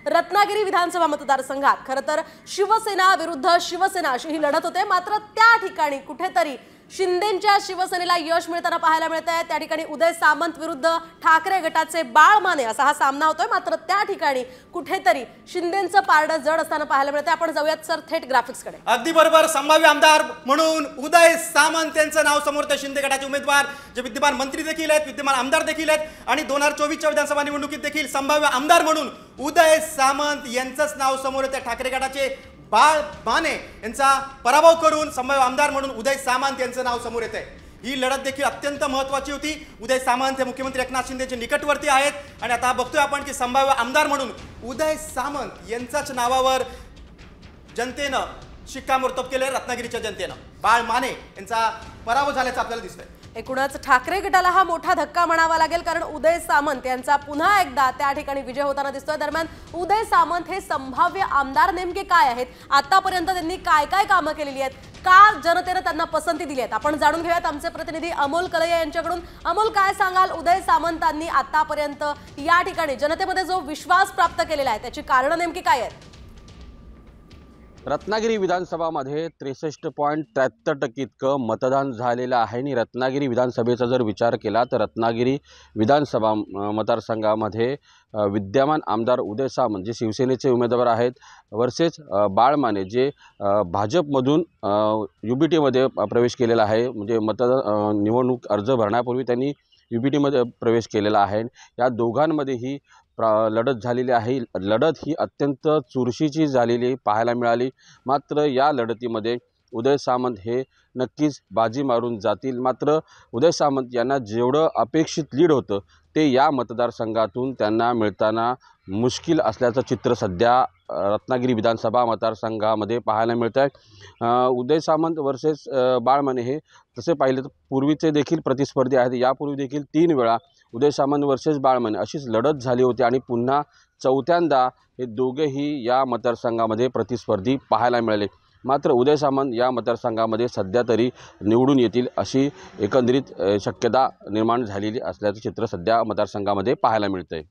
रत्नागिरी विधानसभा मतदारसंघात खरं तर शिवसेना विरुद्ध शिवसेना अशी ही लढत होते। मात्र त्या ठिकाणी कुठेतरी शिंदेंच्या शिवसेनेला यश मिळताना पाहायला मिळतंय। त्या ठिकाणी उदय सामंत विरुद्ध ठाकरे गटाचे बाळ माने असा हा सामना होतोय। मात्र त्या ठिकाणी कुठेतरी शिंदेंचं पारडं जड असताना पाहायला मिळतंय। आपण जाऊयात सर थेट ग्राफिक्सकडे। अगदी बरोबर, संभाव्य आमदार म्हणून उदय सामंत यांचं नाव समोर आहे। शिंदे गटाचे उमेदवार जे विद्यमान मंत्री देखील आहेत, विद्यमान आमदार देखील आहेत आणि 2024च्या विधानसभा निवडणुकीत देखील संभाव्य आमदार म्हणून उदय सामंत यांचंच नाव समोर येतं। ठाकरे गटाचे बाळ माने यांचा पराभव करून संभाव्य आमदार म्हणून उदय सामंत यांचं नाव समोर येतंय। ही लढत देखील अत्यंत महत्त्वाची होती। उदय सामंत हे मुख्यमंत्री एकनाथ शिंदेचे निकटवर्ती आहेत आणि आता बघतोय आपण की संभाव्य आमदार म्हणून उदय सामंत यांच्याच नावावर जनतेनं शिक्कामोर्तब केले। रत्नागिरीच्या जनतेनं बाळ माने यांचा पराभव झाल्याचं आपल्याला दिसतंय। एकूणच ठाकरे गटाला हा मोठा धक्का म्हणावा लागेल, कारण उदय सामंत यांचा पुन्हा एकदा त्या ठिकाणी विजय होताना दिसतोय। दरम्यान उदय सामंत हे संभाव्य आमदार नेमके काय आहेत, आतापर्यंत त्यांनी काय काय कामं केलेली आहेत, का जनतेने त्यांना पसंती दिली आहे, आपण जाणून घेऊयात आमचे प्रतिनिधी अमोल कलया यांच्याकडून। अमोल, काय सांगाल, उदय सामंतांनी आतापर्यंत या ठिकाणी जनतेमध्ये जो विश्वास प्राप्त केलेला आहे त्याची कारणं नेमकी काय आहेत? रत्नागिरी विधानसभामध्ये 63.73% इतकं मतदान झालेलं आहे आणि रत्नागिरी विधानसभेचा जर विचार केला तर रत्नागिरी विधानसभा मतदारसंघामध्ये विद्यमान आमदार उदय सामंत जे शिवसेनेचे उमेदवार आहेत वर्सेस बाळ माने जे भाजपमधून UBTमध्ये प्रवेश केलेला आहे। म्हणजे निवडणूक अर्ज भरण्यापूर्वी त्यांनी UBTमध्ये प्रवेश केलेला आहे। या दोघांमध्येही लढत झालेली आहे। लढत ही अत्यंत चुरशीची झालेली पाहायला मिळाली। मात्र या लढतीमध्ये उदय सामंत हे नक्कीच बाजी मारून जातील। मात्र उदय सामंत यांना जेवढं अपेक्षित लीड होतं ते या मतदारसंघातून त्यांना मिळताना मुश्किल असल्याचं चित्र सध्या रत्नागिरी विधानसभा मतदारसंघामध्ये पाहायला मिळत आहे। उदय सामंत वर्सेस बाळ माने हे तसे पाहिले तर पूर्वीचे देखील प्रतिस्पर्धी आहेत। यापूर्वी देखील 3 वेळा उदय सामंत वर्सेस बाळ माने अशीच लढत झाली होती आणि पुन्हा चौथ्यांदा हे दोघेही या मतदारसंघामध्ये प्रतिस्पर्धी पाहायला मिळाले। मात्र उदय सामंत या मतदारसंघामध्ये सध्या तरी निवडून येतील अशी एकंदरीत शक्यता निर्माण झालेली असल्याचं चित्र सध्या मतदारसंघामध्ये पाहायला मिळतंय।